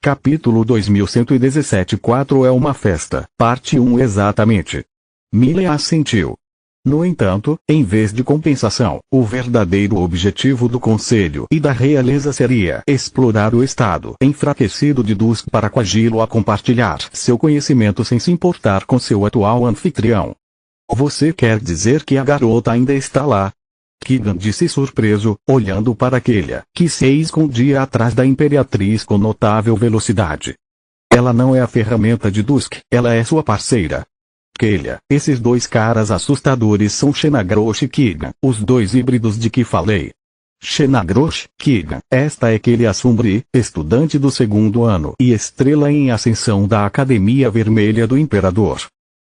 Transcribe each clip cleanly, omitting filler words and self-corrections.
Capítulo 2117 4 é uma festa, parte 1 exatamente. Mila assentiu. No entanto, em vez de compensação, o verdadeiro objetivo do Conselho e da realeza seria explorar o estado enfraquecido de Dusk para coagi-lo a compartilhar seu conhecimento sem se importar com seu atual anfitrião. Você quer dizer que a garota ainda está lá? Keegan disse surpreso, olhando para Kelia, que se escondia atrás da Imperatriz com notável velocidade. Ela não é a ferramenta de Dusk, ela é sua parceira. Kelia, esses dois caras assustadores são Shenagrosh e Keegan, os dois híbridos de que falei. Shenagrosh, Keegan, esta é Kelia Sumbri, estudante do 2º ano e estrela em ascensão da Academia Vermelha do Imperador.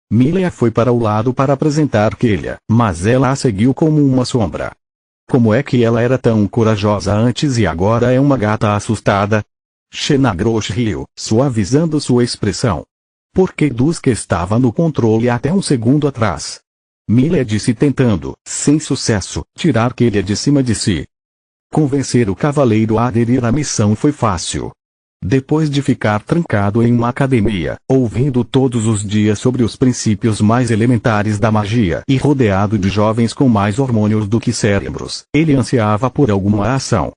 Mila foi para o lado para apresentar Kelia, mas ela a seguiu como uma sombra. Como é que ela era tão corajosa antes e agora é uma gata assustada? Shenagrosh riu, suavizando sua expressão. Porque Dusk estava no controle até um segundo atrás. Mila disse tentando, sem sucesso, tirar Kelia de cima de si. Convencer o cavaleiro a aderir à missão foi fácil. Depois de ficar trancado em uma academia, ouvindo todos os dias sobre os princípios mais elementares da magia e rodeado de jovens com mais hormônios do que cérebros, ele ansiava por alguma ação.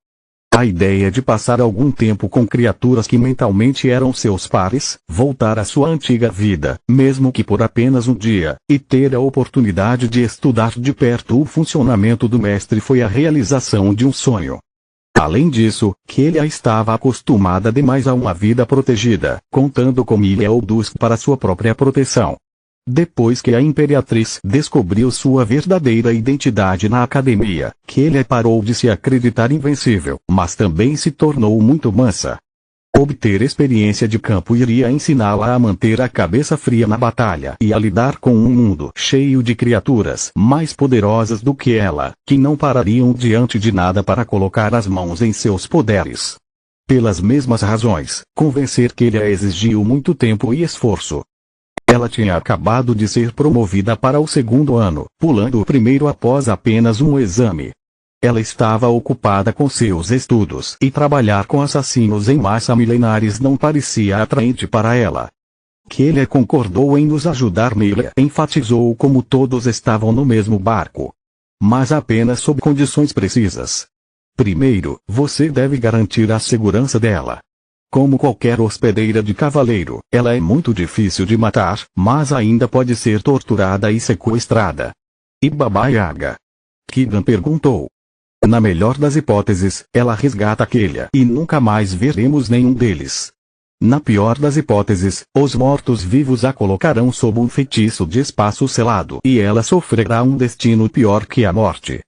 A ideia de passar algum tempo com criaturas que mentalmente eram seus pares, voltar à sua antiga vida, mesmo que por apenas um dia, e ter a oportunidade de estudar de perto o funcionamento do mestre foi a realização de um sonho. Além disso, Kelia estava acostumada demais a uma vida protegida, contando com Mila ou Dusk para sua própria proteção. Depois que a Imperatriz descobriu sua verdadeira identidade na academia, Kelia parou de se acreditar invencível, mas também se tornou muito mansa. Obter experiência de campo iria ensiná-la a manter a cabeça fria na batalha e a lidar com um mundo cheio de criaturas mais poderosas do que ela, que não parariam diante de nada para colocar as mãos em seus poderes. Pelas mesmas razões, convencer Kelia exigiu muito tempo e esforço. Ela tinha acabado de ser promovida para o 2º ano, pulando o primeiro após apenas um exame. Ela estava ocupada com seus estudos e trabalhar com assassinos em massa milenares não parecia atraente para ela. Kelia concordou em nos ajudar. Mila enfatizou como todos estavam no mesmo barco. Mas apenas sob condições precisas. Primeiro, você deve garantir a segurança dela. Como qualquer hospedeira de cavaleiro, ela é muito difícil de matar, mas ainda pode ser torturada e sequestrada. E Baba Yaga? Keegan perguntou. Na melhor das hipóteses, ela resgata Kelia e nunca mais veremos nenhum deles. Na pior das hipóteses, os mortos-vivos a colocarão sob um feitiço de espaço selado e ela sofrerá um destino pior que a morte.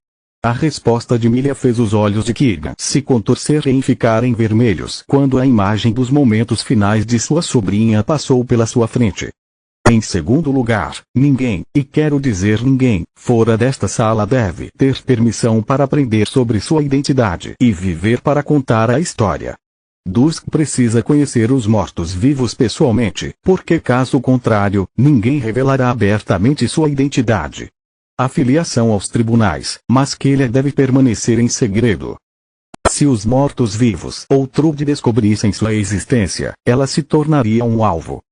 A resposta de Mila fez os olhos de Keegan se contorcerem e ficarem vermelhos quando a imagem dos momentos finais de sua sobrinha passou pela sua frente. Em segundo lugar, ninguém, e quero dizer ninguém, fora desta sala deve ter permissão para aprender sobre sua identidade e viver para contar a história. Dusk precisa conhecer os mortos-vivos pessoalmente, porque caso contrário, ninguém revelará abertamente sua identidade. A filiação aos tribunais, mas Kelia deve permanecer em segredo. Se os mortos-vivos ou Trude descobrissem sua existência, ela se tornaria um alvo.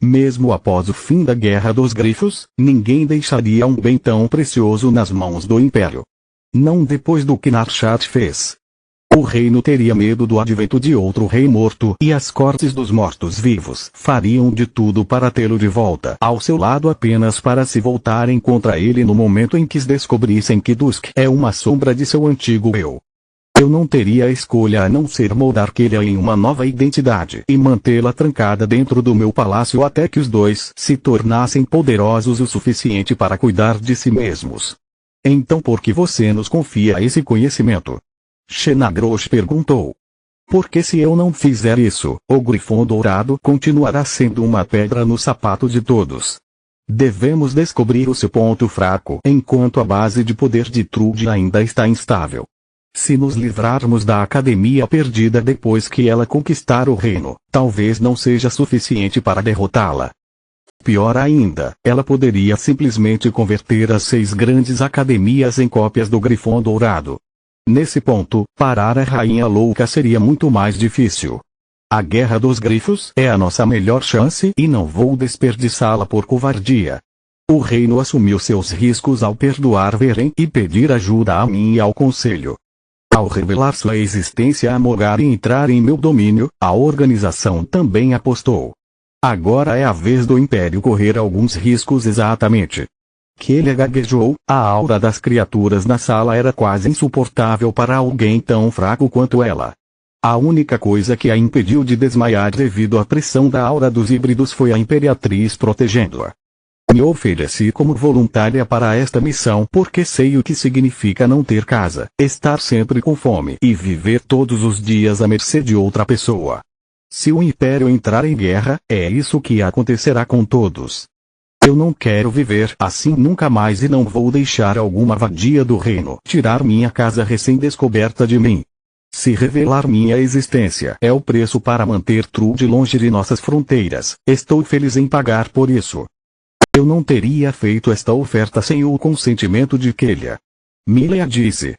Mesmo após o fim da Guerra dos Grifos, ninguém deixaria um bem tão precioso nas mãos do Império. Não depois do que Narshat fez. O reino teria medo do advento de outro rei morto e as cortes dos mortos-vivos fariam de tudo para tê-lo de volta ao seu lado apenas para se voltarem contra ele no momento em que descobrissem que Dusk é uma sombra de seu antigo eu. Eu não teria a escolha a não ser moldar Kelia em uma nova identidade e mantê-la trancada dentro do meu palácio até que os dois se tornassem poderosos o suficiente para cuidar de si mesmos. Então por que você nos confia esse conhecimento? Shenagrosh perguntou. Porque se eu não fizer isso, o Grifão Dourado continuará sendo uma pedra no sapato de todos. Devemos descobrir o seu ponto fraco enquanto a base de poder de Trude ainda está instável. Se nos livrarmos da academia perdida depois que ela conquistar o reino, talvez não seja suficiente para derrotá-la. Pior ainda, ela poderia simplesmente converter as 6 grandes academias em cópias do Grifão Dourado. Nesse ponto, parar a Rainha Louca seria muito mais difícil. A Guerra dos Grifos é a nossa melhor chance e não vou desperdiçá-la por covardia. O reino assumiu seus riscos ao perdoar Veren e pedir ajuda a mim e ao Conselho. Ao revelar sua existência a Mogar e entrar em meu domínio, a organização também apostou. Agora é a vez do Império correr alguns riscos exatamente. Kellia gaguejou, a aura das criaturas na sala era quase insuportável para alguém tão fraco quanto ela. A única coisa que a impediu de desmaiar devido à pressão da aura dos híbridos foi a Imperatriz protegendo-a. Me ofereci como voluntária para esta missão porque sei o que significa não ter casa, estar sempre com fome e viver todos os dias à mercê de outra pessoa. Se o Império entrar em guerra, é isso que acontecerá com todos. Eu não quero viver assim nunca mais e não vou deixar alguma vadia do reino tirar minha casa recém-descoberta de mim. Se revelar minha existência é o preço para manter Trude longe de nossas fronteiras, estou feliz em pagar por isso. Eu não teria feito esta oferta sem o consentimento de Kellia. Mileia disse.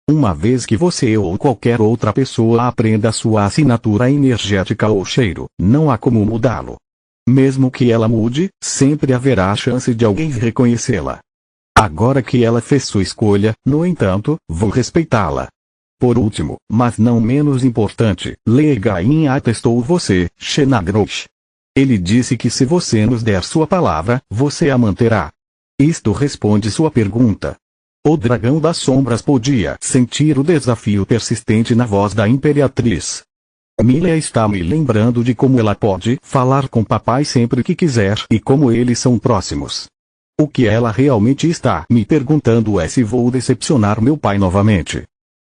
Uma vez que você ou qualquer outra pessoa aprenda sua assinatura energética ou cheiro, não há como mudá-lo. Mesmo que ela mude, sempre haverá a chance de alguém reconhecê-la. Agora que ela fez sua escolha, no entanto, vou respeitá-la. Por último, mas não menos importante, Legain atestou você, Shenagrosh. Ele disse que se você nos der sua palavra, você a manterá. Isto responde sua pergunta. O dragão das sombras podia sentir o desafio persistente na voz da Imperatriz. Mileia está me lembrando de como ela pode falar com papai sempre que quiser e como eles são próximos. O que ela realmente está me perguntando é se vou decepcionar meu pai novamente.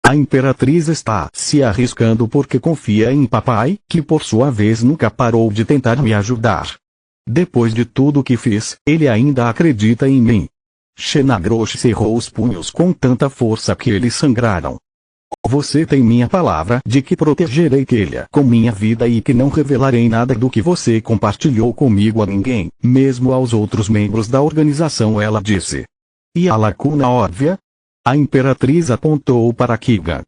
A Imperatriz está se arriscando porque confia em papai, que por sua vez nunca parou de tentar me ajudar. Depois de tudo que fiz, ele ainda acredita em mim. Shenagrosh cerrou os punhos com tanta força que eles sangraram. Você tem minha palavra de que protegerei Kellia com minha vida e que não revelarei nada do que você compartilhou comigo a ninguém, mesmo aos outros membros da organização, ela disse. E a lacuna óbvia? A Imperatriz apontou para Keegan.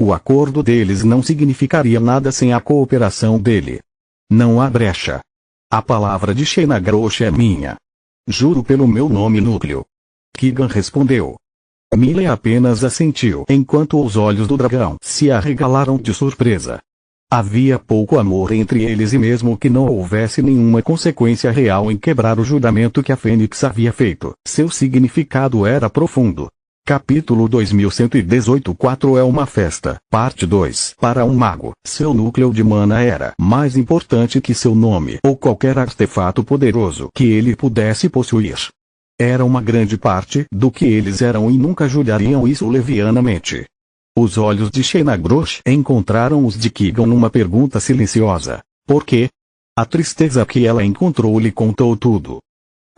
O acordo deles não significaria nada sem a cooperação dele. Não há brecha. A palavra de Shenagrosh é minha. Juro pelo meu nome Núcleo. Keegan respondeu. Mileia apenas assentiu enquanto os olhos do dragão se arregalaram de surpresa. Havia pouco amor entre eles e mesmo que não houvesse nenhuma consequência real em quebrar o juramento que a Fênix havia feito, seu significado era profundo. Capítulo 2118 4 é uma festa, parte 2. Para um mago, seu núcleo de mana era mais importante que seu nome ou qualquer artefato poderoso que ele pudesse possuir. Era uma grande parte do que eles eram e nunca julgariam isso levianamente. Os olhos de Shenagrosh encontraram os de Keegan numa pergunta silenciosa. Por quê? A tristeza que ela encontrou lhe contou tudo.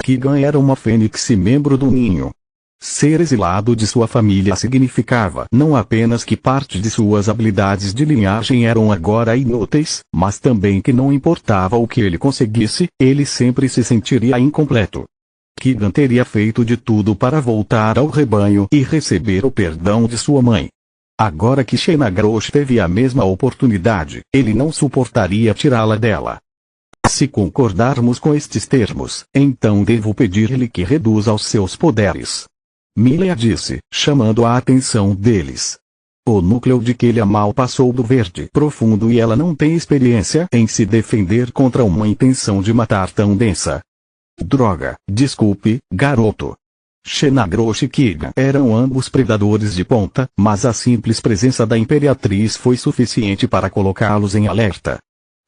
Keegan era uma fênix e membro do ninho. Ser exilado de sua família significava não apenas que parte de suas habilidades de linhagem eram agora inúteis, mas também que não importava o que ele conseguisse, ele sempre se sentiria incompleto. Keegan teria feito de tudo para voltar ao rebanho e receber o perdão de sua mãe. Agora que Shenagrosh teve a mesma oportunidade, ele não suportaria tirá-la dela. Se concordarmos com estes termos, então devo pedir-lhe que reduza os seus poderes. Mileia disse, chamando a atenção deles. O núcleo de Kellia mal passou do verde profundo e ela não tem experiência em se defender contra uma intenção de matar tão densa. Droga, desculpe, garoto. Shenagrosh e Keegan eram ambos predadores de ponta, mas a simples presença da Imperatriz foi suficiente para colocá-los em alerta.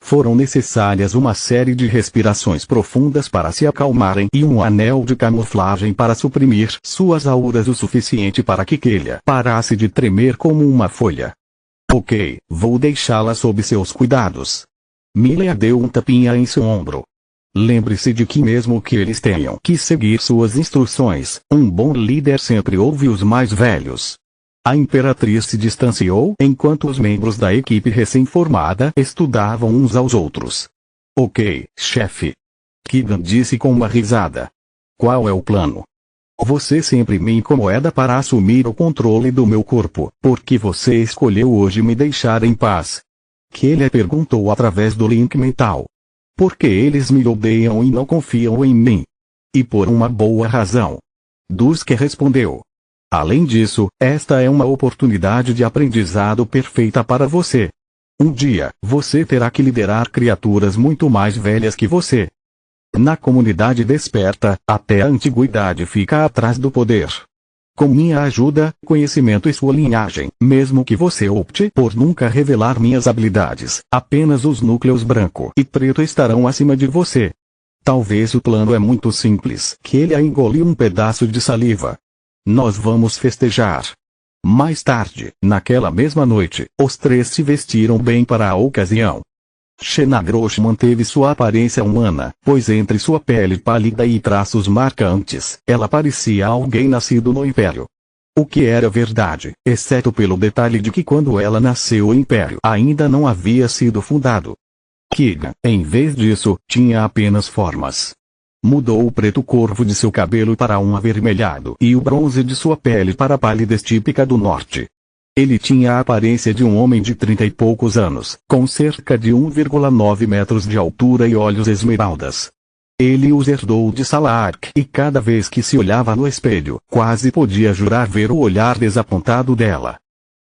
Foram necessárias uma série de respirações profundas para se acalmarem e um anel de camuflagem para suprimir suas auras o suficiente para que Kellia parasse de tremer como uma folha. Ok, vou deixá-la sob seus cuidados. Mileia deu um tapinha em seu ombro. Lembre-se de que mesmo que eles tenham que seguir suas instruções, um bom líder sempre ouve os mais velhos. A Imperatriz se distanciou enquanto os membros da equipe recém-formada estudavam uns aos outros. Ok, chefe. Keegan disse com uma risada. Qual é o plano? Você sempre me incomoda para assumir o controle do meu corpo, porque você escolheu hoje me deixar em paz. Kelly perguntou através do link mental. Porque eles me odeiam e não confiam em mim. E por uma boa razão. Dusk respondeu. Além disso, esta é uma oportunidade de aprendizado perfeita para você. Um dia, você terá que liderar criaturas muito mais velhas que você. Na comunidade desperta, até a antiguidade fica atrás do poder. Com minha ajuda, conhecimento e sua linhagem, mesmo que você opte por nunca revelar minhas habilidades, apenas os núcleos branco e preto estarão acima de você. Talvez o plano é muito simples, que ele engoliu um pedaço de saliva. Nós vamos festejar. Mais tarde, naquela mesma noite, os três se vestiram bem para a ocasião. Shenagrosh manteve sua aparência humana, pois entre sua pele pálida e traços marcantes, ela parecia alguém nascido no Império. O que era verdade, exceto pelo detalhe de que quando ela nasceu o Império ainda não havia sido fundado. Keegan, em vez disso, tinha apenas formas. Mudou o preto corvo de seu cabelo para um avermelhado e o bronze de sua pele para a palidez típica do norte. Ele tinha a aparência de um homem de 30 e poucos anos, com cerca de 1,9 metros de altura e olhos esmeraldas. Ele os herdou de Salark e cada vez que se olhava no espelho, quase podia jurar ver o olhar desapontado dela.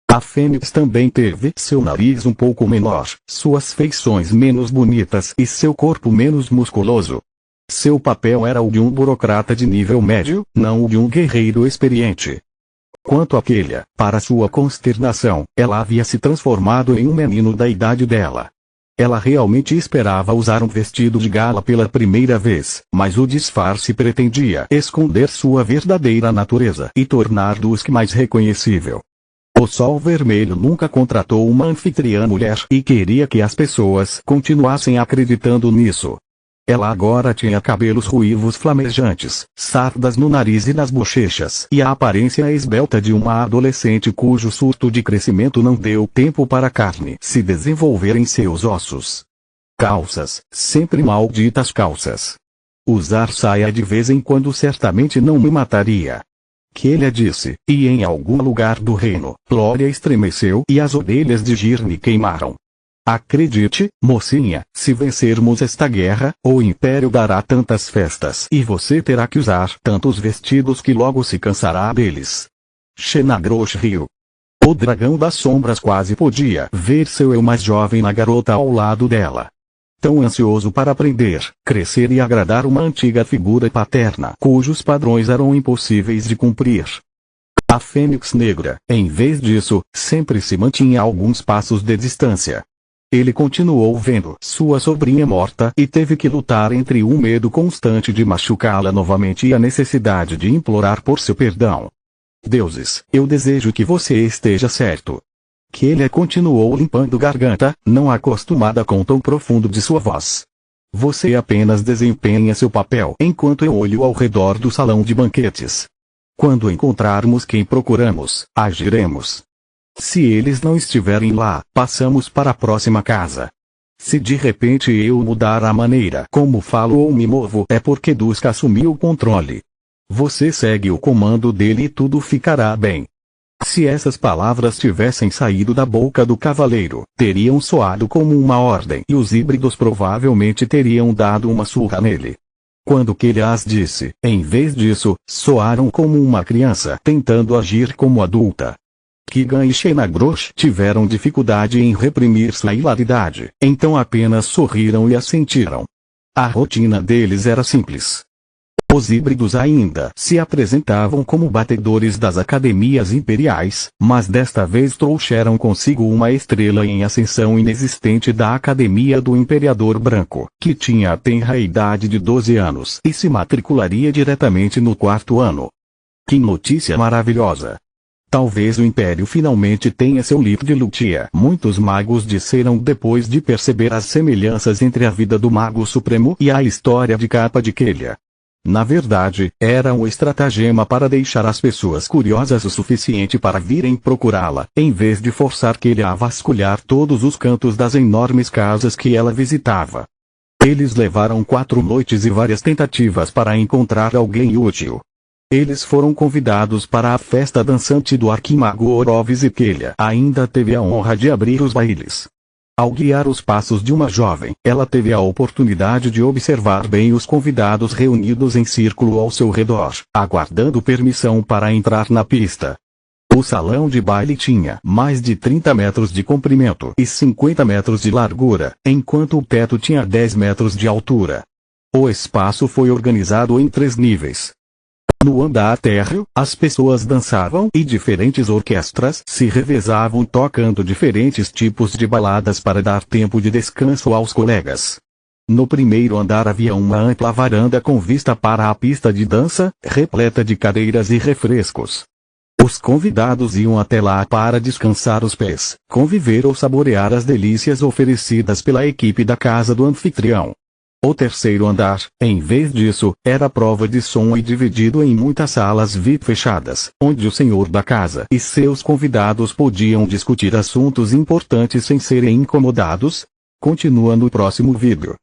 A Fênix também teve seu nariz um pouco menor, suas feições menos bonitas e seu corpo menos musculoso. Seu papel era o de um burocrata de nível médio, não o de um guerreiro experiente. Quanto a Kelly, para sua consternação, ela havia se transformado em um menino da idade dela. Ela realmente esperava usar um vestido de gala pela primeira vez, mas o disfarce pretendia esconder sua verdadeira natureza e tornar Dusk mais reconhecível. O Sol Vermelho nunca contratou uma anfitriã mulher e queria que as pessoas continuassem acreditando nisso. Ela agora tinha cabelos ruivos flamejantes, sardas no nariz e nas bochechas e a aparência esbelta de uma adolescente cujo surto de crescimento não deu tempo para a carne se desenvolver em seus ossos. Calças, sempre malditas calças. Usar saia de vez em quando certamente não me mataria. Kelly disse, e em algum lugar do reino, Glória estremeceu e as orelhas de Girne queimaram. Acredite, mocinha, se vencermos esta guerra, o Império dará tantas festas e você terá que usar tantos vestidos que logo se cansará deles. Shenagrosh riu. O dragão das sombras quase podia ver seu eu mais jovem na garota ao lado dela. Tão ansioso para aprender, crescer e agradar uma antiga figura paterna cujos padrões eram impossíveis de cumprir. A Fênix Negra, em vez disso, sempre se mantinha a alguns passos de distância. Ele continuou vendo sua sobrinha morta e teve que lutar entre o medo constante de machucá-la novamente e a necessidade de implorar por seu perdão. Deuses, eu desejo que você esteja certo. Kelly continuou limpando garganta, não acostumada com o tom profundo de sua voz. Você apenas desempenha seu papel enquanto eu olho ao redor do salão de banquetes. Quando encontrarmos quem procuramos, agiremos. Se eles não estiverem lá, passamos para a próxima casa. Se de repente eu mudar a maneira como falo ou me movo, é porque Dusk assumiu o controle. Você segue o comando dele e tudo ficará bem. Se essas palavras tivessem saído da boca do cavaleiro, teriam soado como uma ordem e os híbridos provavelmente teriam dado uma surra nele. Quando Kelly as disse, em vez disso, soaram como uma criança tentando agir como adulta. Keegan e Shenagrosh tiveram dificuldade em reprimir sua hilaridade, então apenas sorriram e assentiram. A rotina deles era simples. Os híbridos ainda se apresentavam como batedores das academias imperiais, mas desta vez trouxeram consigo uma estrela em ascensão inexistente da Academia do Imperador Branco, que tinha a tenra idade de 12 anos e se matricularia diretamente no 4º ano. Que notícia maravilhosa! Talvez o Império finalmente tenha seu livro de Lutia. Muitos magos disseram depois de perceber as semelhanças entre a vida do Mago Supremo e a história de capa de Kelly. Na verdade, era um estratagema para deixar as pessoas curiosas o suficiente para virem procurá-la, em vez de forçar Kelly a vasculhar todos os cantos das enormes casas que ela visitava. Eles levaram 4 noites e várias tentativas para encontrar alguém útil. Eles foram convidados para a festa dançante do Arquimago Orovis e Kelly ainda teve a honra de abrir os bailes. Ao guiar os passos de uma jovem, ela teve a oportunidade de observar bem os convidados reunidos em círculo ao seu redor, aguardando permissão para entrar na pista. O salão de baile tinha mais de 30 metros de comprimento e 50 metros de largura, enquanto o teto tinha 10 metros de altura. O espaço foi organizado em 3 níveis. No andar térreo, as pessoas dançavam e diferentes orquestras se revezavam tocando diferentes tipos de baladas para dar tempo de descanso aos colegas. No primeiro andar havia uma ampla varanda com vista para a pista de dança, repleta de cadeiras e refrescos. Os convidados iam até lá para descansar os pés, conviver ou saborear as delícias oferecidas pela equipe da casa do anfitrião. O terceiro andar, em vez disso, era prova de som e dividido em muitas salas VIP fechadas, onde o senhor da casa e seus convidados podiam discutir assuntos importantes sem serem incomodados. Continua no próximo vídeo.